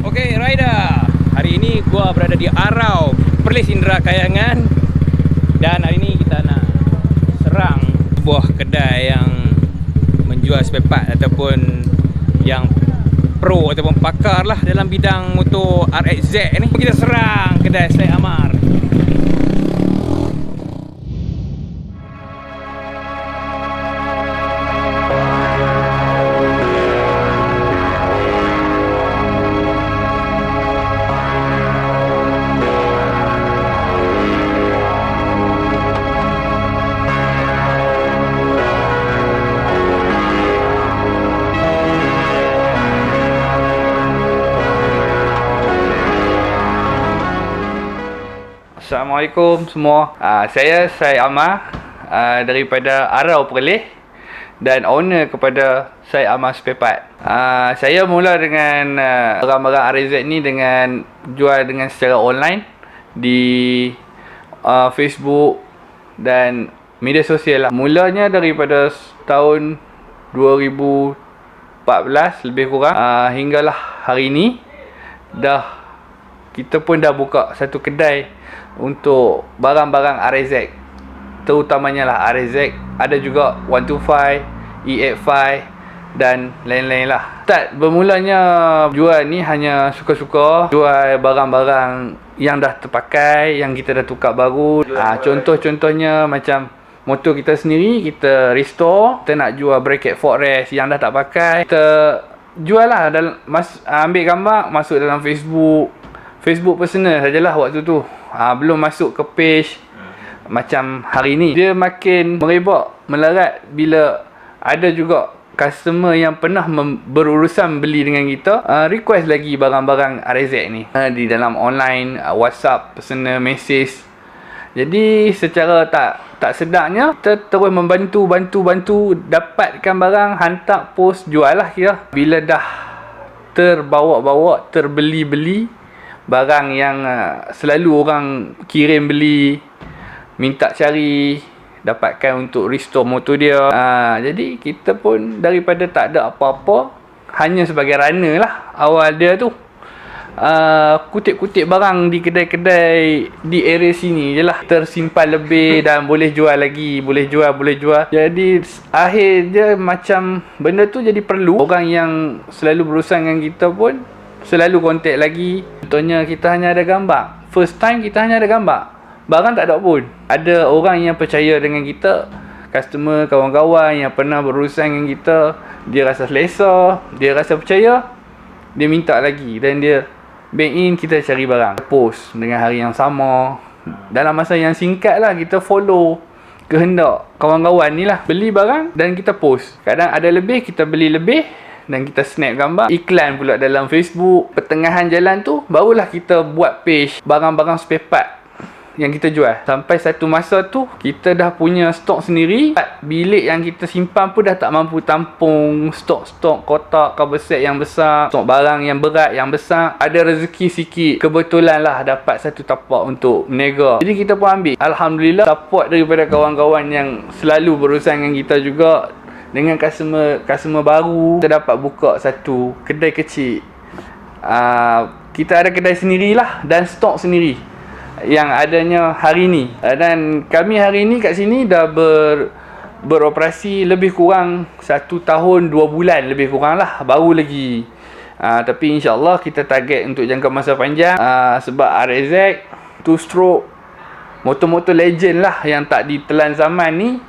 Okey, Rider. Hari ini gua berada di Arau, Perlis Indra Kayangan. Dan hari ini kita nak serang sebuah kedai yang menjual spare part ataupun yang pro ataupun pakar lah dalam bidang motor RXZ ni. Kita serang kedai Syed Amar. Assalamualaikum semua. Saya Syed Amar daripada Arau Perlis dan owner kepada Syed Amar Spare Part. Saya mula dengan barang-barang RXZ ni dengan jual dengan secara online di Facebook dan media sosial lah. Mulanya daripada tahun 2014 lebih kurang hinggalah hari ni kita pun dah buka satu kedai untuk barang-barang RXZ, terutamanya lah RXZ. Ada juga 125, E85 dan lain-lain lah. Start bermulanya jual ni hanya suka-suka, jual barang-barang yang dah terpakai, yang kita dah tukar baru. Contoh-contohnya macam motor kita sendiri, kita restore, kita nak jual bracket footrest yang dah tak pakai, kita jual lah, ambil gambar, masuk dalam Facebook personal sajalah waktu tu. Belum masuk ke page macam hari ni. Dia makin merebak, melarat bila ada juga customer yang pernah berurusan beli dengan kita request lagi barang-barang RXZ ni di dalam online, WhatsApp, personal message. Jadi secara tak sedaknya kita terus membantu dapatkan barang, hantar post, jual lah kira. Bila dah terbawa-bawa, terbeli-beli barang yang selalu orang kirim beli, minta cari, dapatkan untuk restore motor dia. Jadi kita pun daripada tak ada apa-apa, hanya sebagai runner lah awal dia tu, kutip-kutip barang di kedai-kedai di area sini je lah, tersimpan lebih dan boleh jual lagi, boleh jual. Jadi akhir dia macam benda tu jadi perlu. Orang yang selalu berurusan dengan kita pun selalu kontak lagi. Contohnya kita hanya ada gambar, first time kita hanya ada gambar, barang tak ada pun. Ada orang yang percaya dengan kita, customer, kawan-kawan yang pernah berurusan dengan kita, dia rasa selesa, dia rasa percaya, dia minta lagi dan dia bank in, kita cari barang, post dengan hari yang sama, dalam masa yang singkat lah. Kita follow kehendak kawan-kawan ni lah, beli barang dan kita post. Kadang ada lebih, kita beli lebih dan kita snap gambar, iklan pula dalam Facebook. Pertengahan jalan tu barulah kita buat page barang-barang spare part yang kita jual. Sampai satu masa tu kita dah punya stok sendiri. Bilik yang kita simpan pun dah tak mampu tampung stok kotak cover set yang besar, stok barang yang berat yang besar. Ada rezeki sikit, kebetulan lah dapat satu tapak untuk meniaga. Jadi kita pun ambil, alhamdulillah, support daripada kawan-kawan yang selalu berurusan dengan kita juga. Dengan customer baru, kita dapat buka satu kedai kecil. Kita ada kedai sendirilah dan stok sendiri yang adanya hari ni. Dan kami hari ni kat sini dah beroperasi lebih kurang 1 tahun 2 bulan lebih kurang lah, baru lagi. Tapi insyaAllah kita target untuk jangka masa panjang. Sebab RXZ 2 stroke, motor-motor legend lah yang tak ditelan zaman ni,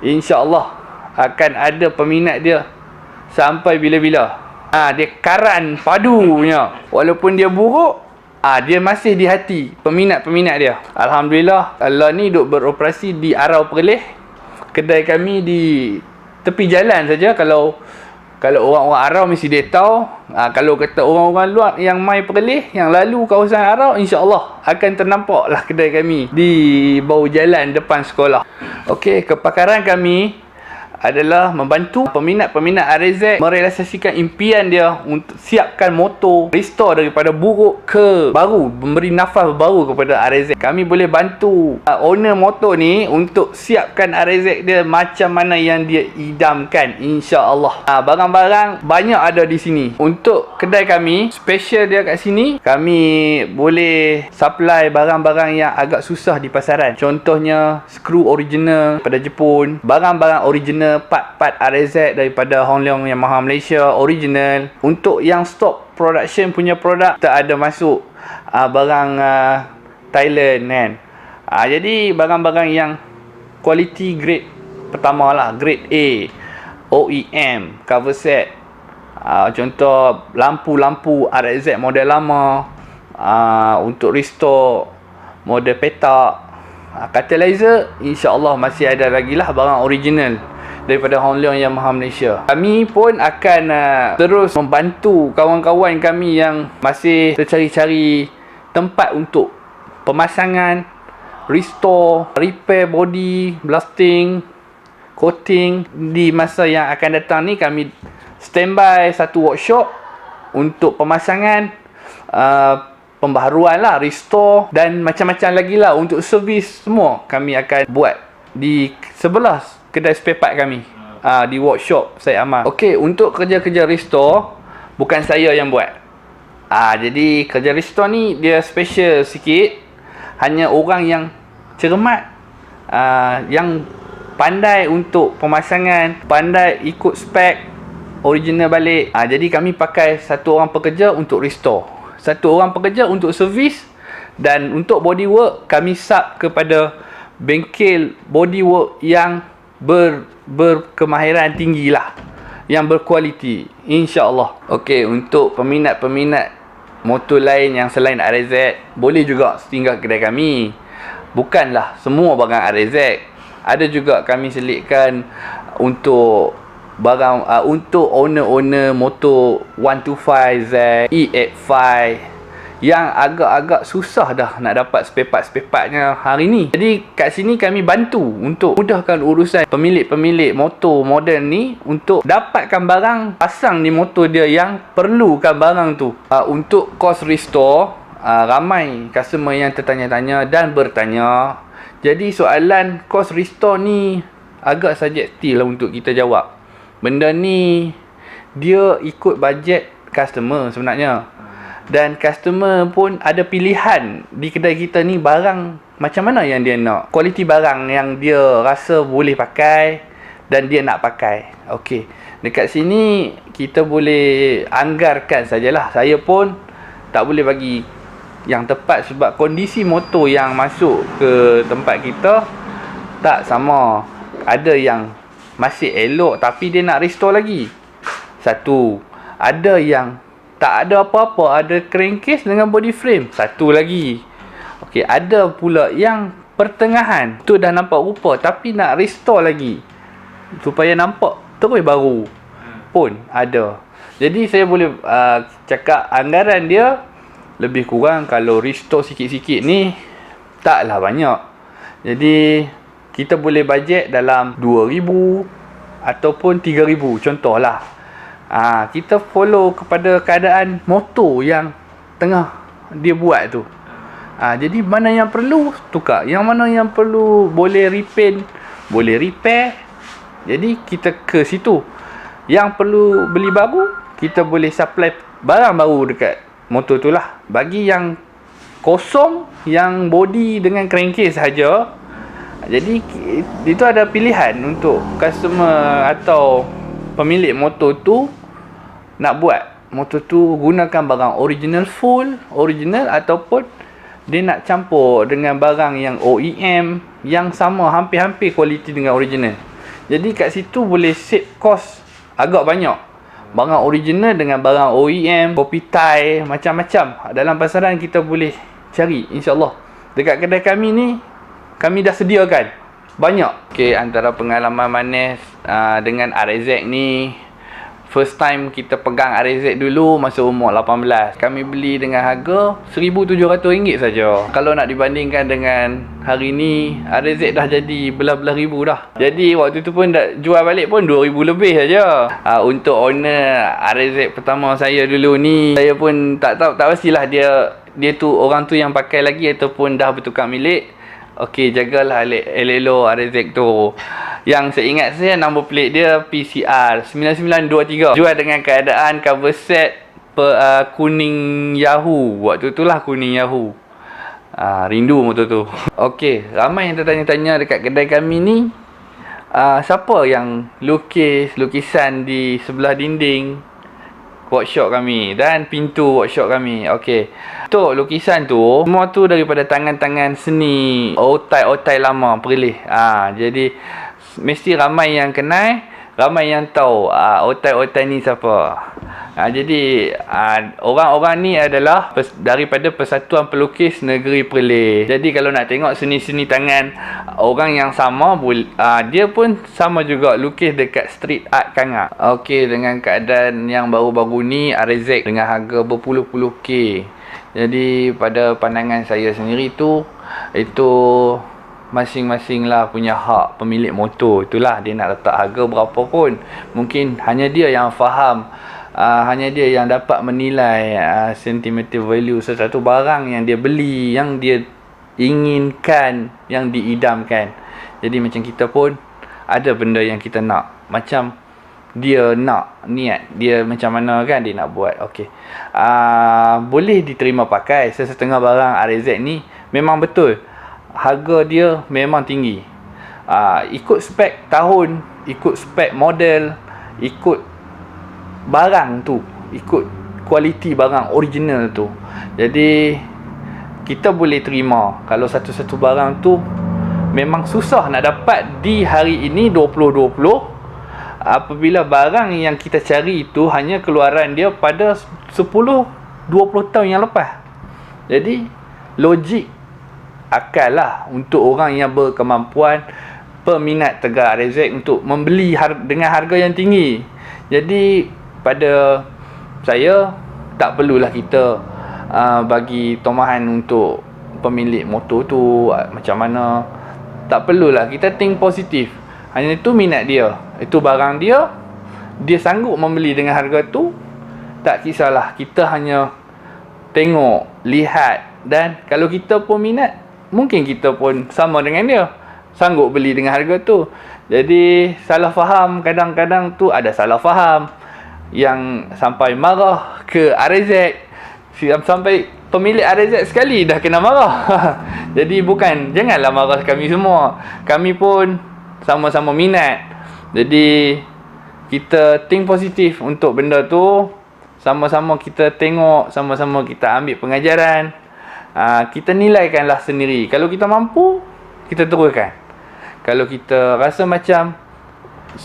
insyaAllah akan ada peminat dia sampai bila-bila. Dia karan padunya. Walaupun dia buruk, dia masih di hati peminat-peminat dia. Alhamdulillah, Allah ni duk beroperasi di Arau Perlis. Kedai kami di tepi jalan saja. Kalau orang-orang Arau mesti dia tahu. Kalau kata orang-orang luar yang mai Perlis, yang lalu kawasan Arau, insya-Allah akan ternampak lah kedai kami di bawah jalan depan sekolah. Okey, kepakaran kami adalah membantu peminat-peminat RZ merealisasikan impian dia untuk siapkan motor, restore daripada buruk ke baru, memberi nafas baru kepada RZ. Kami boleh bantu owner motor ni untuk siapkan RZ dia macam mana yang dia idamkan, insya-Allah. Barang-barang banyak ada di sini. Untuk kedai kami, special dia kat sini, kami boleh supply barang-barang yang agak susah di pasaran. Contohnya skru original daripada Jepun, barang-barang original, part-part RZ daripada Hong Leong Yamaha Malaysia original. Untuk yang stock production punya produk, kita ada masuk barang Thailand kan. Jadi barang-barang yang quality grade pertama lah, grade A, OEM, cover set. Contoh lampu-lampu RZ model lama, untuk restore model petak, catalyzer, insya-Allah masih ada lagi lah barang original daripada Hong Leong Yamaha Malaysia. Kami pun akan terus membantu kawan-kawan kami yang masih tercari-cari tempat untuk pemasangan, restore, repair body, blasting, coating. Di masa yang akan datang ni, kami standby satu workshop untuk pemasangan, pembaharuan lah, restore dan macam-macam lagi lah untuk servis. Semua kami akan buat di sebelah kedai spare part kami, di workshop Syed Amal. Okey, untuk kerja-kerja restore bukan saya yang buat. Jadi kerja restore ni dia special sikit. Hanya orang yang cermat, yang pandai untuk pemasangan, pandai ikut spek original balik. Jadi kami pakai satu orang pekerja untuk restore, satu orang pekerja untuk servis, dan untuk bodywork kami sub kepada bengkel bodywork yang berkemahiran tinggi lah, yang berkualiti, insya-Allah. Okey, untuk peminat-peminat motor lain yang selain RZ, boleh juga tinggal kedai kami. Bukanlah semua barang RZ, ada juga kami selitkan untuk barang untuk owner-owner motor 125Z, E85 yang agak-agak susah dah nak dapat spare partnya hari ni. Jadi kat sini kami bantu untuk mudahkan urusan pemilik-pemilik motor moden ni untuk dapatkan barang, pasang di motor dia yang perlukan barang tu. Untuk cost restore, ramai customer yang tertanya-tanya dan bertanya. Jadi soalan cost restore ni agak subjektif lah untuk kita jawab. Benda ni dia ikut bajet customer sebenarnya. Dan customer pun ada pilihan di kedai kita ni barang macam mana yang dia nak. Kualiti barang yang dia rasa boleh pakai dan dia nak pakai. Okey, dekat sini kita boleh anggarkan sajalah. Saya pun tak boleh bagi yang tepat sebab kondisi motor yang masuk ke tempat kita tak sama. Ada yang masih elok tapi dia nak restore lagi. Satu. Ada yang tak ada apa-apa, ada crankcase dengan body frame. Satu lagi. Okey, ada pula yang pertengahan. Tu dah nampak rupa tapi nak restore lagi supaya nampak terus baru pun ada. Jadi saya boleh cakap anggaran dia lebih kurang kalau restore sikit-sikit ni taklah banyak. Jadi kita boleh bajet dalam 2,000 ataupun 3,000 contohlah. Kita follow kepada keadaan motor yang tengah dia buat tu. Jadi mana yang perlu tukar, yang mana yang perlu boleh repaint, boleh repair. Jadi kita ke situ. Yang perlu beli baru, kita boleh supply barang baru dekat motor tu lah. Bagi yang kosong, yang body dengan crankcase saja, jadi itu ada pilihan untuk customer atau pemilik motor tu nak buat motor tu gunakan barang original full, original, ataupun dia nak campur dengan barang yang OEM yang sama hampir-hampir kualiti dengan original. Jadi kat situ boleh save cost agak banyak. Barang original dengan barang OEM, kopi Thai, macam-macam dalam pasaran kita boleh cari, insya-Allah. Dekat kedai kami ni kami dah sediakan banyak. Okey, antara pengalaman manis dengan RZ ni, first time kita pegang RZ dulu masa umur 18. Kami beli dengan harga RM1,700 saja. Kalau nak dibandingkan dengan hari ni, RZ dah jadi belah-belah ribu dah. Jadi waktu tu pun dah jual balik pun RM2,000 lebih saja. Untuk owner RZ pertama saya dulu ni, saya pun tak tahu, tak pastilah dia tu orang tu yang pakai lagi ataupun dah bertukar milik. Okey, jagalah elok RZ tu. Yang saya ingat saya number plate dia PCR 9923. Jual dengan keadaan cover set kuning Yahoo. Waktu tu lah kuning Yahoo. Rindu motor tu. Okey, ramai yang tertanya-tanya dekat kedai kami ni, siapa yang lukisan di sebelah dinding workshop kami dan pintu workshop kami. Okey, untuk lukisan tu semua tu daripada tangan-tangan seni otai-otai lama perlih. Jadi mesti ramai yang kenal, ramai yang tahu otai-otai ni siapa. Jadi orang-orang ni adalah daripada Persatuan Pelukis Negeri Perlis. Jadi kalau nak tengok seni-seni tangan orang yang sama, dia pun sama juga lukis dekat street art Kangak. Okey, dengan keadaan yang baru-baru ni RZ dengan harga berpuluh-puluh K. Jadi pada pandangan saya sendiri tu, itu masing-masing lah punya hak pemilik motor. Itulah dia nak letak harga berapa pun. Mungkin hanya dia yang faham, hanya dia yang dapat menilai sentimental value sesuatu barang yang dia beli, yang dia inginkan, yang diidamkan. Jadi macam kita pun ada benda yang kita nak, macam dia nak, niat dia macam mana kan dia nak buat. Okey, boleh diterima pakai. Sesetengah barang RZ ni memang betul harga dia memang tinggi. Ikut spek tahun, ikut spek model, ikut barang tu, ikut kualiti barang original tu. Jadi kita boleh terima kalau satu-satu barang tu memang susah nak dapat di hari ini 2020, apabila barang yang kita cari itu hanya keluaran dia pada 10-20 tahun yang lepas. Jadi logik akal lah untuk orang yang berkemampuan, peminat Tegar RZ untuk membeli dengan harga yang tinggi. Jadi pada saya, tak perlulah kita bagi tomahan untuk pemilik motor tu macam mana. Tak perlulah, kita think positif. Hanya itu minat dia, itu barang dia, dia sanggup membeli dengan harga tu. Tak kisahlah, kita hanya tengok, lihat. Dan kalau kita pun minat, mungkin kita pun sama dengan dia, sanggup beli dengan harga tu. Jadi salah faham, kadang-kadang tu ada salah faham yang sampai marah ke RZ, sampai pemilik RZ sekali dah kena marah. Jadi janganlah marah kami semua. Kami pun sama-sama minat. Jadi kita think positif untuk benda tu. Sama-sama kita tengok, sama-sama kita ambil pengajaran. Kita nilaikanlah sendiri. Kalau kita mampu, kita teruskan. Kalau kita rasa macam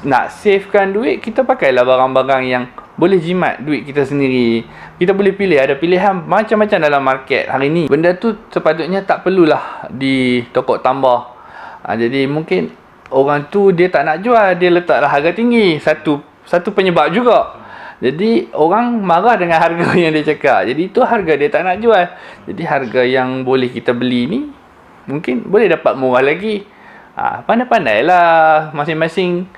nak savekan duit, kita pakailah barang-barang yang boleh jimat duit kita sendiri. Kita boleh pilih, ada pilihan macam-macam dalam market hari ni. Benda tu sepatutnya tak perlulah ditokok tambah. Jadi mungkin orang tu dia tak nak jual, dia letaklah harga tinggi. Satu penyebab juga. Jadi orang marah dengan harga yang dia cakap. Jadi itu harga dia tak nak jual. Jadi harga yang boleh kita beli ni mungkin boleh dapat murah lagi. Pandai-pandailah masing-masing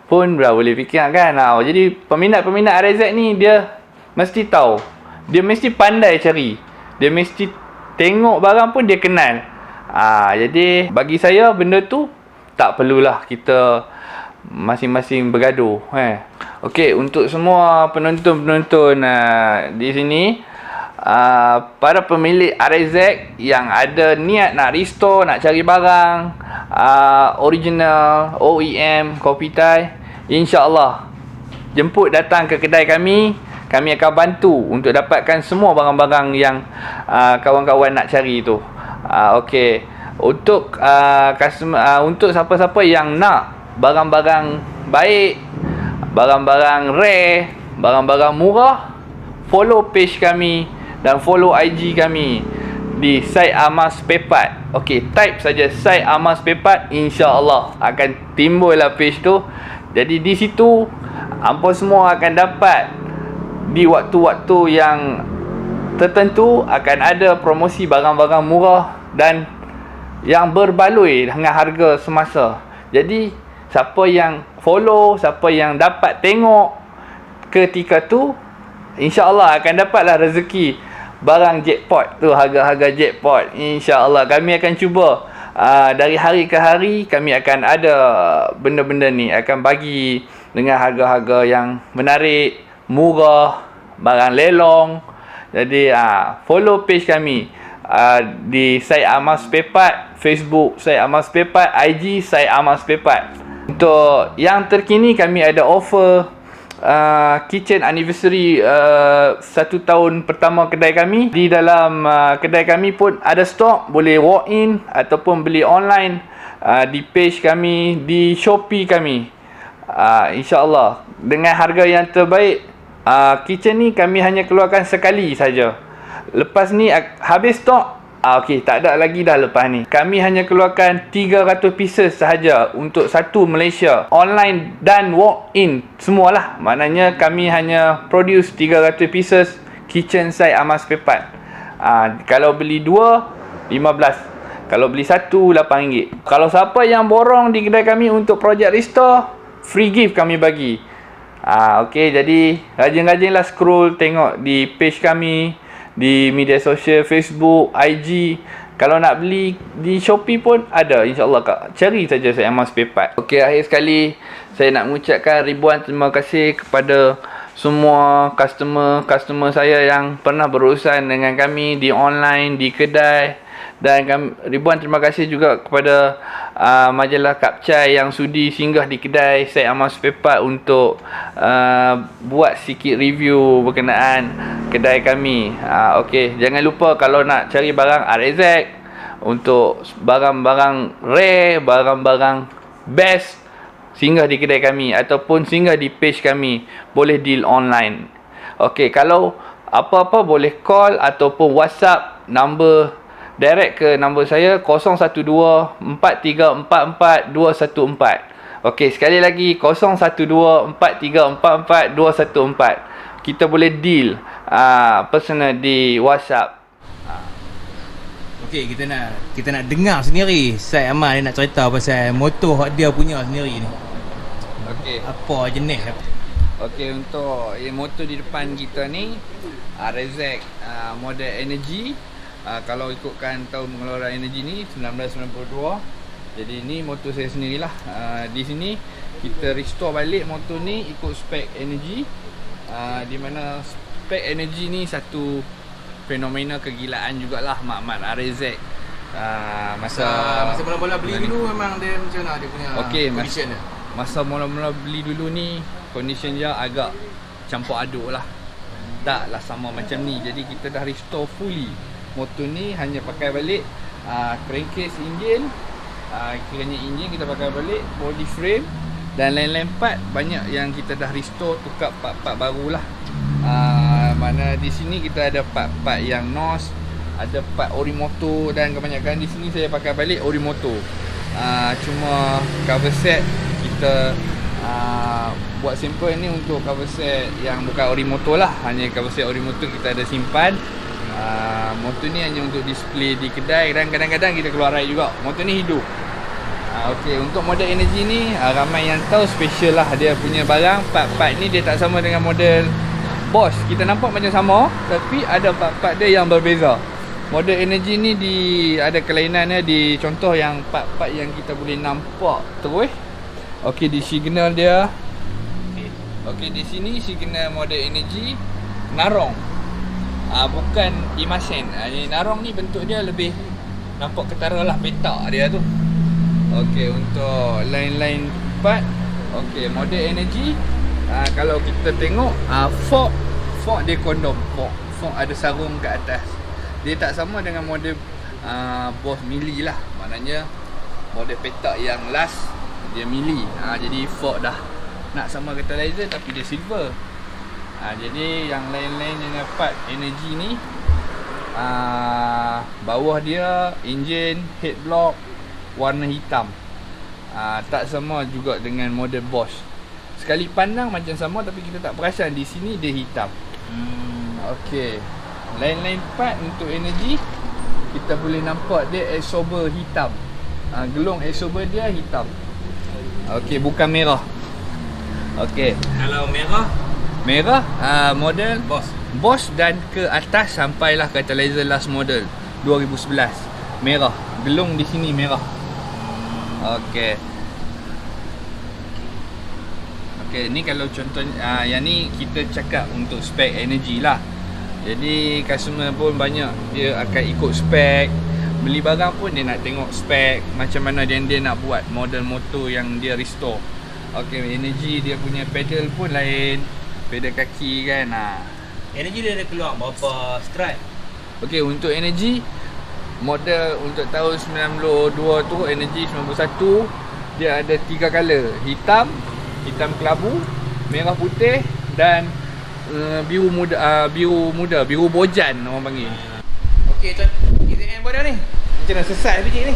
pun dah boleh fikir kan. Jadi peminat-peminat RZ ni dia mesti tahu, dia mesti pandai cari, dia mesti tengok barang pun dia kenal. Jadi bagi saya benda tu tak perlulah kita masing-masing bergaduh. Okey, untuk semua penonton-penonton di sini, para pemilik RZ yang ada niat nak restore, nak cari barang original, OEM, Kopitai, insya-Allah jemput datang ke kedai kami. Kami akan bantu untuk dapatkan semua barang-barang yang kawan-kawan nak cari tu. Okey, untuk untuk siapa-siapa yang nak barang-barang baik, barang-barang rare, barang-barang murah, follow page kami dan follow IG kami di Syed Ahmad Spare Part. Okey, type saja Syed Ahmad Spare Part, insya-Allah akan timbullah page tu. Jadi di situ Hampa semua akan dapat di waktu-waktu yang tertentu akan ada promosi barang-barang murah dan yang berbaloi dengan harga semasa. Jadi siapa yang follow, siapa yang dapat tengok ketika tu, insya-Allah akan dapatlah rezeki barang jackpot tu, harga-harga jackpot. Insya-Allah kami akan cuba dari hari ke hari kami akan ada benda-benda ni, akan bagi dengan harga-harga yang menarik, murah, barang lelong. Jadi follow page kami di Syed Ahmad Spare Part, Facebook Syed Ahmad Spare Part, IG Syed Ahmad Spare Part. Untuk yang terkini kami ada offer kitchen anniversary 1 tahun pertama kedai kami. Di dalam kedai kami pun ada stok, boleh walk in ataupun beli online di page kami, di Shopee kami. InsyaAllah dengan harga yang terbaik. Kitchen ni kami hanya keluarkan sekali saja. Lepas ni habis stok, okey, tak ada lagi dah lepas ni. Kami hanya keluarkan 300 pieces sahaja untuk satu Malaysia. Online dan walk-in semualah. Maknanya kami hanya produce 300 pieces kitchen Syed Ahmad Spare Part. Kalau beli 2, 15. Kalau beli 1, RM8. Kalau siapa yang borong di kedai kami untuk projek restore, free gift kami bagi. Okey, jadi rajin-rajinlah scroll tengok di page kami, di media sosial Facebook, IG. Kalau nak beli di Shopee pun ada, insya-Allah Kak. Cari saja Syed Ahmad Spare Part. Okey, akhir sekali saya nak mengucapkan ribuan terima kasih kepada semua customer saya yang pernah berurusan dengan kami di online, di kedai. Dan ribuan terima kasih juga kepada majalah Kapcai yang sudi singgah di kedai Syed Ahmad Spare Part untuk buat sikit review berkenaan kedai kami. Okey, jangan lupa kalau nak cari barang RZ, untuk barang-barang rare, barang-barang best, singgah di kedai kami ataupun singgah di page kami, boleh deal online. Okey, kalau apa-apa boleh call ataupun WhatsApp number direct ke nombor saya 012-4344-214. Okey, sekali lagi 012-4344-214. Kita boleh deal personal di WhatsApp. Okey, kita nak dengar sendiri Syed Ahmad dia nak cerita pasal motor hak dia punya sendiri ni. Okey. Apa jenis? Okey, untuk motor di depan kita ni RZ model Energy. Kalau ikutkan tahun pengeluaran energi ni 1992. Jadi ni motor saya sendirilah. Di sini kita restore balik motor ni ikut spek energi. Di mana spek energi ni satu fenomena kegilaan jugalah Mak RZ. Masa mula-mula beli dulu memang dia macam mana dia punya condition dia? Masa mula-mula beli dulu ni condition dia agak campur aduk lah. Taklah sama macam ni. Jadi kita dah restore fully. Motor ni hanya pakai balik crankcase enjin, kiranya enjin kita pakai balik, body frame dan lain-lain part banyak yang kita dah restore, tukar part-part barulah. Mana di sini kita ada part-part yang NOS, ada part ori motor dan kebanyakan di sini saya pakai balik ori motor. Cuma cover set kita buat simple ni untuk cover set yang bukan ori motor lah. Hanya cover set ori motor kita ada simpan. Motor ni hanya untuk display di kedai dan kadang-kadang kita keluar ride juga. Motor ni hidup. Okey, untuk model energy ni ramai yang tahu special lah dia punya barang. Part-part ni dia tak sama dengan model Boss. Kita nampak macam sama tapi ada part-part dia yang berbeza. Model energy ni ada kelainannya di contoh yang part-part yang kita boleh nampak terus. Okey, di signal dia. Okey, di sini signal model energy narong. Bukan imasen. Narong ni bentuk dia lebih nampak ketara lah, petak dia tu. Okey, untuk lain-lain part. Okey, model energy kalau kita tengok fork dia kondom. Fork ada sarung kat atas. Dia tak sama dengan model Boss mili lah. Maknanya model petak yang last dia mili. Jadi fork dah nak sama catalyzer tapi dia silver. Jadi yang lain-lain dengan part energy ni, bawah dia enjin head block warna hitam. Tak sama juga dengan model Boss. sekali pandang macam sama tapi kita tak perasan di sini dia hitam. Okey. Lain-lain part untuk energy kita boleh nampak dia absorber hitam. Gelung absorber dia hitam. Okey, bukan merah. Okey. Kalau merah Model Boss dan ke atas sampailah catalyzer last model 2011. Merah. Gelung di sini merah. Okey. Okey, ni kalau contohnya yang ni kita cakap untuk spek energy lah. Jadi customer pun banyak dia akan ikut spek. Beli barang pun dia nak tengok spek macam mana dia nak buat model motor yang dia restore. Okey, energy dia punya pedal pun lain. Pedal kaki kan. energy dia ada keluar berapa strike? Okey, untuk energy model untuk tahun 92 tu, energy 91 dia ada 3 color. Hitam kelabu, merah putih dan biru muda, biru bojan orang panggil. Okey, KZM Boda ni macam mana sesat biji ni?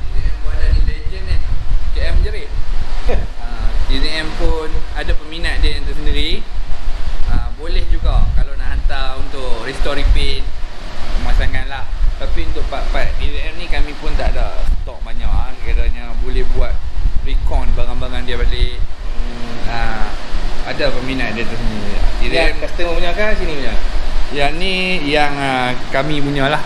KZM Boda ni legend ni. KM jerit. KZM pun ada peminat dia yang tersendiri. Boleh juga kalau nak hantar untuk restore repaint, pemasangan lah. Tapi untuk part-part KZM ni kami pun tak ada stok banyak. Kiranya boleh buat recon barang-barang dia balik. Ada peminat dia tersendiri. Dia customer punya kan sini punya? Yang ni yang kami punya lah.